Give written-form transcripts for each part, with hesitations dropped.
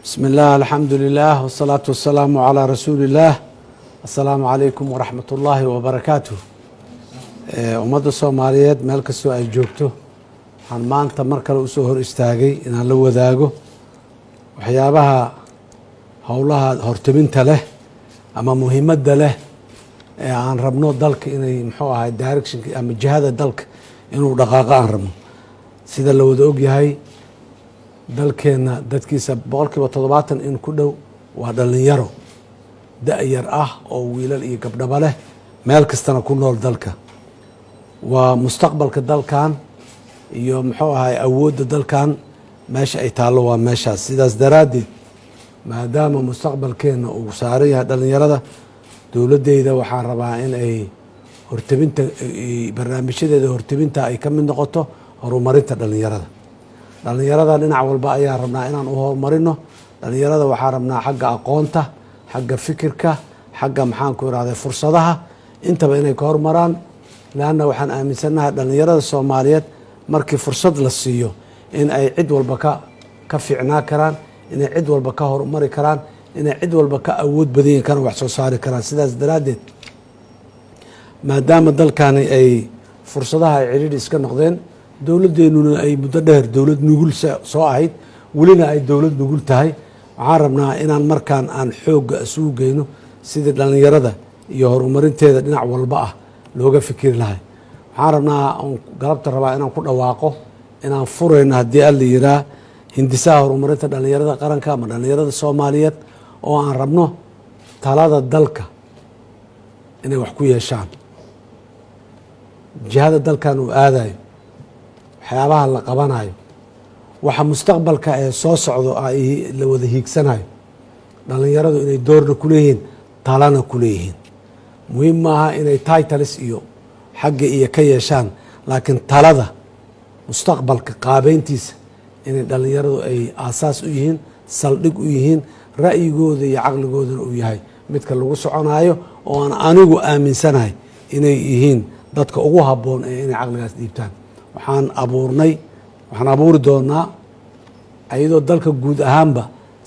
بسم الله الحمد لله والصلاة والسلام على رسول الله السلام عليكم ورحمة الله وبركاته ummadda Soomaaliyeed meel kastoo ay joogto waxaan maanta mar kale u soo hor istaagay inaan la wadaago waxyaabaha howlaha hortabinta leh ama muhiimadda leh ee aan rabno dalka inay muxuu ahay direction ama jihada dalka inuu dhaqaaqo aan rabno sida la wada og yahay dalkeena dadkiisa boqolkiiba 70 in ku dhow waa dhalinyaro da'yar ah oo wiilal iyo gabdhaba leh meel kastana ku nool dalka waa mustaqbalka dalkan iyo muxuu ahay awoodda dalkan meesha ay taalo waa meeshaas sidaas daraadeed maadaama mustaqbalkeena uu saaran yahay dhalinyarada dowladdeeda waxaan rabaa in ay hortabinta barnaamijyadeeda hortabinta ay ka mid noqoto horumarinta dhalinyarada dhinac walba ayaa rabnaa inaan u horumarino dhalinyarada waxaa rabnaa xagga aqoonta xagga fikirka xagga maxaan ku irahday fursadaha intaba inay ka hormaraan laanna waxaan aaminsanahay dhalinyarada Soomaaliyeed markii fursad la siiyo in ay cid walba ka fiicnaa karaan inay cid walba ka horumari karaan inay cid walba ka awood badan karaan wax soo saari karaan sidaas daraadeed maadaama dalkani ay fursadaha ay ciriiri iska noqdeen dowladdeennuna ay muddo dheer dowlad nugul soo ahayd welina ay dowlad nugul tahay waxaan rabnaa inaan markaan aan xoogga isugu geyno sidii dhalinyarada iyo horumarinteeda dhinac walba ah looga fikiri lahay waxaan rabnaa galabta rabaa inaan ku dhawaaqo inaan furayno haddii alla yiraa hindisaha horumarinta dhalinyarada qaranka ama dhalinyarada Soomaaliyeed oo aan rabno talada dalka inay wax ku yeeshaan jihada dalkan uu aadayo waxyaabaha la qabanayo waxa mustaqbalka ee soo socdo ay la wada hiigsanayo dhalinyaradu inay doorna ku leeyihiin talana ku leeyihiin muhiim maaha inay titles iyo xagga iyo ka yeeshaan laakiin talada mustaqbalka qaabeyntiisa inay dhalinyaradu ay aasaas u yihiin saldhig u yihiin ra'yigooda iyo caqligoodana uu yahay midka lagu soconayo oo aan anigu aaminsanahay inay yihiin dadka ugu habboon ee inay caqligaas dhiibtaan waxaan abuuri doonaa ayadoo dalka guud ahaanba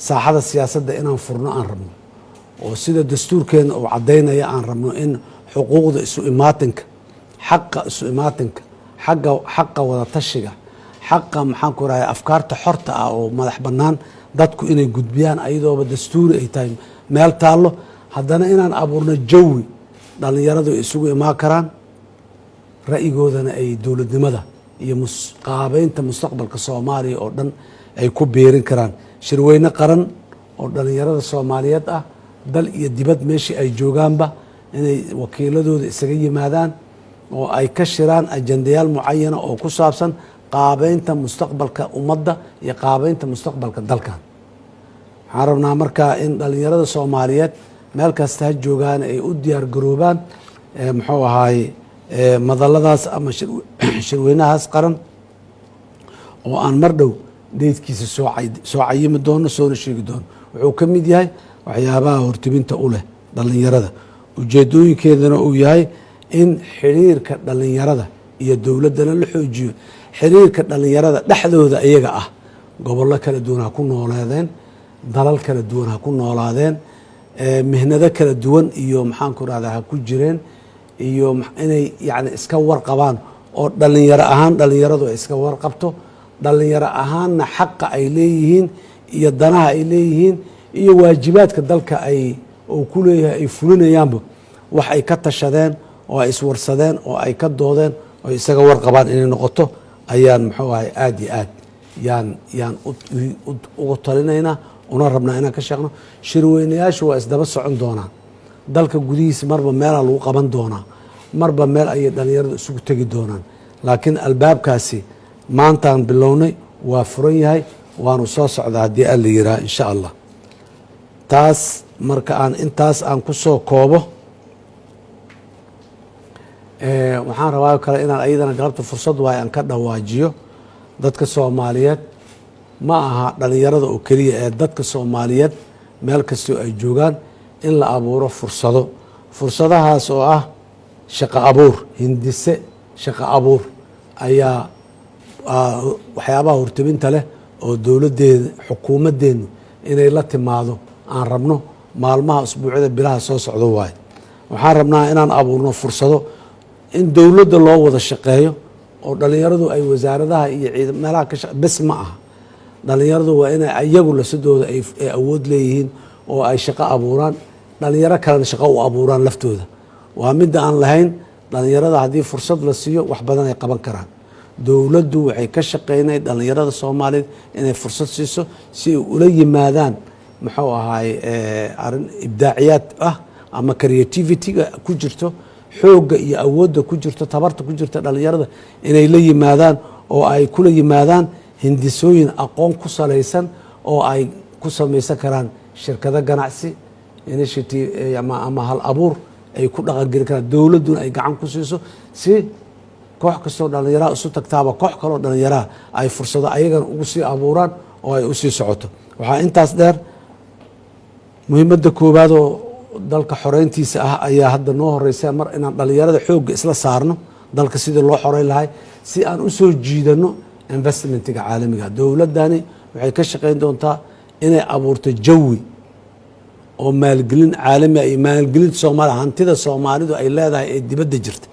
saaxada siyaasadda inaan furno aan rabno oo sida dastuurkeena uu caddaynaya aan rabno in xuquuqda isu imaatinka xaqa isu imaatinka xaqa wada tashiga xaqa maxaan ku rahay afkaarta xorta ah oo madax bannaan dadku inay gudbiyaan ayadooba dastuuri ay tahay meel taallo haddana inaan abuurno jawi dhalinyaradu ay isugu imaan karaan ra'yigoodana ay dowladnimada iyo qaabeynta mustaqbalka Soomaaliya oo dhan ay ku beerin karaan shirweyne qaran oo dhalinyarada Soomaaliyeed ah dal iyo dibad meeshii ay joogaanba inay wakiiladooda isaga yimaadaan oo ay ka shiraan ajandayaal mucayana oo ku saabsan qaabeynta mustaqbalka ummadda iyo qaabeynta mustaqbalka dalkan waxaan rabnaa markaa in dhalinyarada Soomaaliyeed meel kasta ha joogaan ay u diyaar garoobaan muxuu ahaay madaladaas ama shirweynahaas qaran oo aan mar dhow deydkiisa soo cayimi doono soona sheegi doono wuxuu ka mid yahay waxyaabaha hortibinta u leh dhalinyarada ujeedooyinkeedana uu yahay in xiriirka dhalinyarada iyo dowladdana la xoojiyo xiriirka dhalinyarada dhexdooda iyaga ah gobollo kala duwan ha ku noolaadeen dalal kala duwan ha ku noolaadeen mihnado kala duwan iyo maxaan ku rahdaa ha ku jireen iyo inay yani iska warqabaan oo dhalinyaro ahaan dhalinyaradu ay iska warqabto dhalinyaro ahaanna xaqa ay leeyihiin iyo danaha ay leeyihiin iyo waajibaadka dalka uu ku leeyahay ay fulinayaanba wax ay ka tashadeen oo ay iswarsadeen oo ay ka doodeen oo isaga warqabaan inay noqoto ayaan muxuu ahay aad iyo aad yaan ugu talinaynaa una rabnaa inaan ka sheegno shirweynayaashu waa isdaba socon doonaan dalka gudihiisa marba meelaa lagu qaban doonaa marba meel ayay dhalinyaradu isugu tegi doonaan laakiin albaabkaasi maantaan bilownay waa furan yahay waanu soo socdaa haddii alla yiraa insha allah taas marka intaas aan ku soo koobo waxaan rabaa kale inaan ayadana galabta fursad waay aan ka dhawaajiyo dadka Soomaaliyeed ma aha dhalinyarada oo keliya ee dadka Soomaaliyeed meel kastoo ay joogaan in la abuuro fursadahaas oo ah shaqo abuur hindise shaqo abuur ayaa waxyaabaha hortabinta leh oo dowladdeeda xukuumaddeenu inay la timaado aan rabno maalmaha usbuucyada bilaha soo socdo waaye waxaan rabnaa inaan abuurno fursado in dowladda loo wada shaqeeyo oo dhalinyaradu ay wasaaradaha iyo meelaha bes ma aha dhalinyaradu waa inay iyagu lasadooda ay awood leeyihiin oo ay shaqo abuuraan dhalinyaro kalena shaqo u abuuraan laftooda waa midda aan lahayn dhalinyarada haddii fursad la siiyo wax badan ay qaban karaan dowladdu waxay ka shaqeynay dhalinyarada soomaaliyeed inay fursad siiso si ay ula yimaadaan muxuu ahaay arrin ibdaaciyaad ah ama creativity-ga ku jirto xoogga iyo awoodda ku jirto tabarta ku jirta dhalinyarada inay la yimaadaan oo ay kula yimaadaan hindisooyin aqoon ku salaysan oo ay ku samaysan karaan shirkado ganacsi initiative ama hal abuur ay ku dhaqangeli karaan dowladduna ay gacan ku siiso si koox kastoo dhalinyaraha isu tagtaaba koox kaloo dhalinyaraha ay fursado ayagana ugu sii abuuraan oo ay usii socoto waxaa intaas dheer muhiimadda koowaad oo dalka xoreyntiisa ah ayaa hadda noo horeysa mar inaan dhalinyarada xoogga isla saarno dalka sidii loo xoreyn lahay si aan usoo jiidano investmentiga caalamiga dowladdani waxay ka shaqeyn doontaa inay abuurto jawi oo maalgelin caalami iyo maalgelinta soomaaliya hantida soomaalidu ay leedahay ee dibadda jirta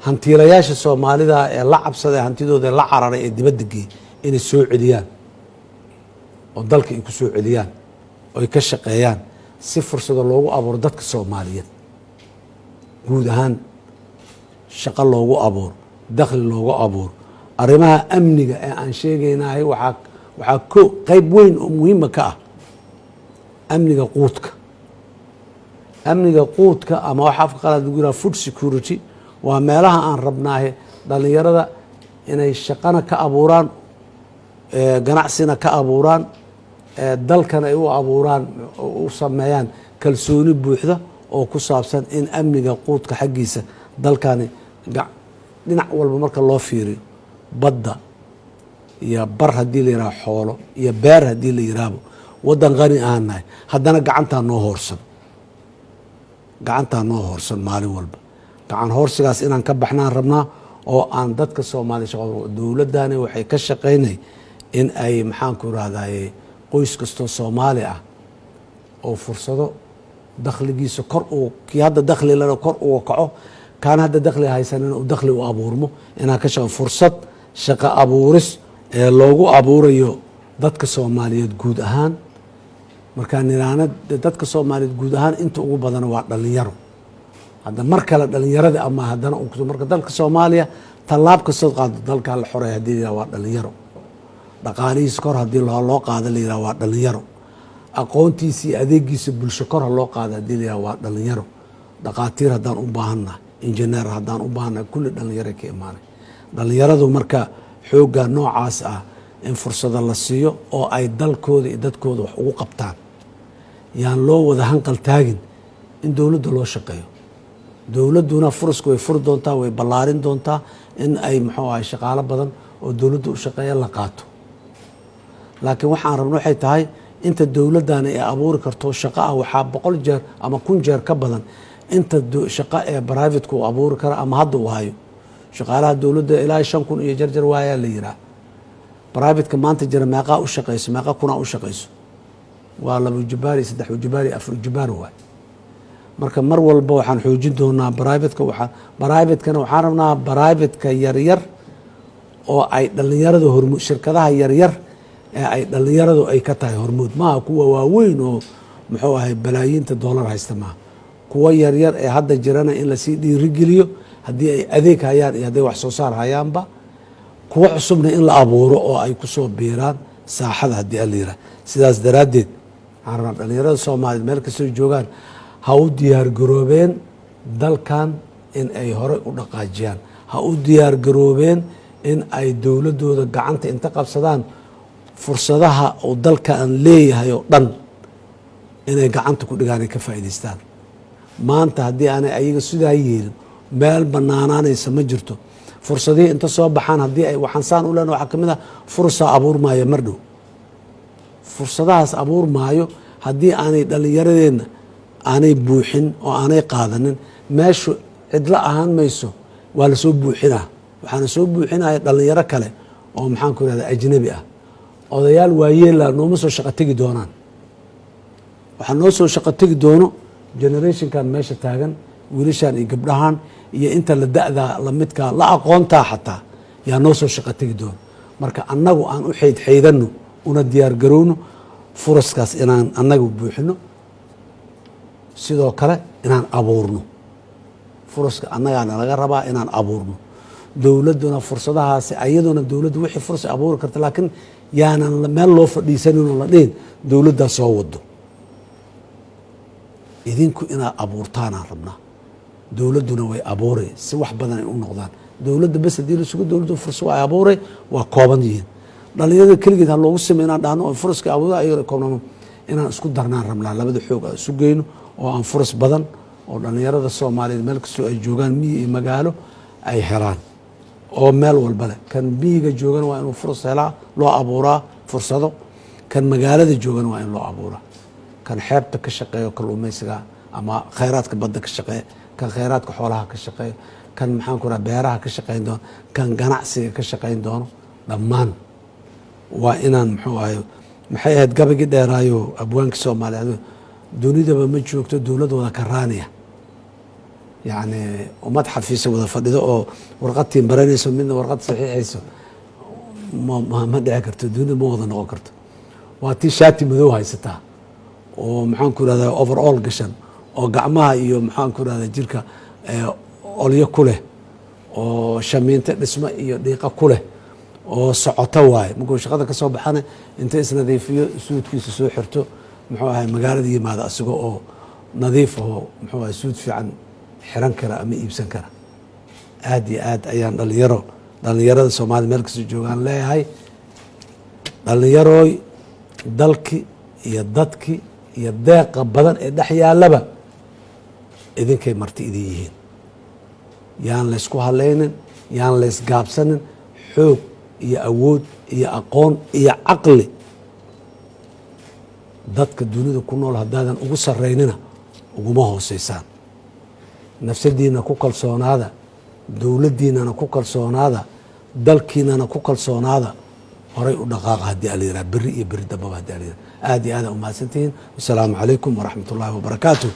hantiilayaasha soomaalida ee la cabsaday hantidooda la cararay ee dibadda geeyay inay soo celiyaan oo dalka ay ku soo celiyaan oo ay ka shaqeeyaan si fursado loogu abuuro dadka soomaaliyeed guud ahaan shaqo loogu abuuro dakhli loogu abuuro arrimaha amniga ee aan sheegaynahay waxaa qayb weyn oo muhiima ka ah amniga quudka ama waxa afka qalaad lagu yiraha food security waa meelaha aan rabnaahe dhalinyarada inay shaqana ka abuuraan ganacsina ka abuuraan dalkan ay u abuuraan u sameeyaan kalsooni buuxda oo ku saabsan in amniga quudka xaggiisa dalkani dhinac walba marka loo fiiriyo badda iyo bar haddii la yidhaho xoolo iyo beer haddii la yidhaahbo waddan qani aan nahay haddana gacantaa noo hoorsan maalin walba gacan hoorsigaas inaan ka baxnaan rabnaa oo aan dadka soomaaliya shaqo dowladdani waxay ka shaqaynay in ay maxaanku irahdaye qoys kastoo soomaali ah oo fursado dakhligiisa kii hadda dakhli lena kor uga kaco kaan hadda dakhli haysanina uu dakhli u abuurmo inaan ka shaqo fursad shaqo abuuris ee loogu abuurayo dadka soomaaliyeed guud ahaan markaa niraana dadka soomaaliyeed guud ahaan inta ugu badana waa dhalinyaro hadda mar kale dhalinyarada ama haddana marka dalka soomaaliya tallaab kastoo qaado dalkaa la xoreey hadii la yidhaha waa dhalinyaro dhaqaalihiisa kor haddii loo qaado la yidhaha waa dhalinyaro aqoontiisa iyo adeegiisa bulsho kor ha loo qaado haddii la yidhaha waa dhalinyaro dhaqaatiir haddaan u baahannahay injineer haddaan u baahannahay kulli dhalinyaro ka imaanay dhalinyaradu marka xoogga noocaas ah in fursado la siiyo oo ay dalkooda iyo dadkooda wax ugu qabtaan yaan loo wada hanqal taagin in dowladda loo shaqeeyo dowladduna furasku way furi doontaa way ballaarin doontaa in ay muxuu ahay shaqaalo badan oo dowladda u shaqeeya la qaato laakiin waxaan rabno waxay tahay inta dowladdani ay abuuri karto shaqo ah waxaa 100 jeer ama 1000 jeer ka badan inta shaqo ee privateku uu abuuri kara ama hadda uu hayo shaqaalaha dowladda ilaa 5,000 iyo jarjar waayaa la yiraa privateka maanta jira meeqaa u shaqayso meeqa kunaa u shaqayso waa 2 jibaari 3 jibaari 4 jibaari waay marka mar walba waxaan xoojin doonaa privatekana waxaan rabnaa privateka yaryar oo ay dhalinyarada shirkadaha yaryar ee ay dhalinyaradu ay ka tahay hormuud maaha kuwa waaweyn oo muxuu ahay balaayiinta doolar haysta maaha kuwa yaryar ee hadda jirana in lasii dhiirigeliyo haddii ay adeeg hayaan iyo hadday wax soo saar hayaanba kuwa cusubna in la abuuro oo ay kusoo biiraan saaxada haddii ala yiraha sidaas daraaddeed waxaan rabnaa dhalinyarada soomaaliyeed meel kastoo joogaan ha u diyaargaroobeen dalkan in ay horey u dhaqaajiyaan ha u diyaargaroobeen in ay dowladdooda gacanta inta qabsadaan fursadaha uu dalkan leeyahay oo dhan inay gacanta ku dhigaan ay ka faa'iidaystaan maanta haddii aanay ayaga sidaa yeelin meel bannaanaanaysa ma jirto fursadihii inta soo baxaan haddii ay waxaan saan u lena waxaa ka mid ah fursaa abuur maayo mar dhow fursadahaas abuur maayo haddii aanay dhallinyaradeenna aanay buuxin oo aanay qaadanin meeshu cidlo ahaan mayso waa lasoo buuxinaa waxaana soo buuxinaya dhallinyaro kale oo maxaanku irahda ajnabi ah odayaal waayeela nooma soo shaqo tegi doonaan. waxaa noo soo shaqo tegi doono generationkan meesha taagan, wiilashan iyo gabdhahan iyo inta la da'da la midka la aqoontaa xataa yaa noo soo shaqo tegi doono. marka annagu aan u xaydxaydano, una diyaar garowno furaskaas inaan annagu buuxino, sidoo kale inaan abuurno. furaska annagaana laga rabaa inaan abuurno. dowladduna fursadahaasi ayaduna dowladdu wixii furas abuuri karta, laakiin yaanan meel loo fadhiisaninoo la dhihin dowladdaa soo wado. idinku inaad abuurtaanaan rabnaa. dowladduna way abuuray si wax badan ay u noqdaan. dowladda bes haddii la sugo dowladdu fursa waa abuuray, waa kooban yihiin. dhalinyarada keligeed ha loogu samey inaan dhahno oo furaska abuura ayagana koobnamo, inaan isku darnaan rabnaa. labada xoog aan isu geyno oo aan furas badan oo dhalinyarada soomaaliyeed meel kastoo ay joogaan, miyi iyo magaalo, ay helaan. oo meel walba leh. kan miyiga joogana waa inuu furas helaa, loo abuuraa fursado. kan magaalada joogana waa in loo abuuraa. kan xeebta ka shaqeeyo kalluumaysiga ama khayraadka badda ka shaqeeya, kan khayraadka xoolaha ka shaqeeyo, kan maxaan ku raha beeraha ka shaqayn doono, kan ganacsiga ka shaqayn doono, dhammaan waa inaan muxuu ahay maxay ahayd gabagii dheeraayo abwaankii soomaaliyeed, dunidaba ma joogto dowlad wada karaaniya. yacni ummad xafiisa wada fadhido oo warqadtiin baranayso midna warqad saxiixayso ma dhici karto. dunida ma wada noqon karto. waa tii shaati madow haysataa oo maxaan ku rahdaa overall gashan, oo gacmaha iyo maxaan ku rahdaa jirka olyo ku leh, oo shamiinto dhismo iyo dhiiqa ku leh, oo socoto waaye. markuu shaqada ka soo baxana inta isnadiifiyo suudkiisa soo xirto, muxuu ahay magaalada yimaada asigoo oo nadiif ahoo muxuu ahay suud fiican xiran kara ama iibsan kara. aad iyo aad ayaan dhalinyarada soomaalida meel kasta joogaan leeyahay, dhalinyarooy dalki iyo dadki iyo deeqa badan ee dhex yaalaba idinkay marti idin yihiin. yaan laysku halaynin, yaan laysgaabsanin. xoog iyo awood iyo aqoon iyo caqli dadka dunida ku nool haddaadan ugu saraynina uguma hooseysaan. nafsadiina ku kalsoonaada, dowladdiinana ku kalsoonaada, dalkiinana ku kalsoonaada. horay u dhaqaaqa haddii ala yihah, beri iyo beri dambaba haddii ala yihah. aad iyo aada umahadsantihiin. wasalaamu calaykum waraxmat ullaahi wabarakaatu.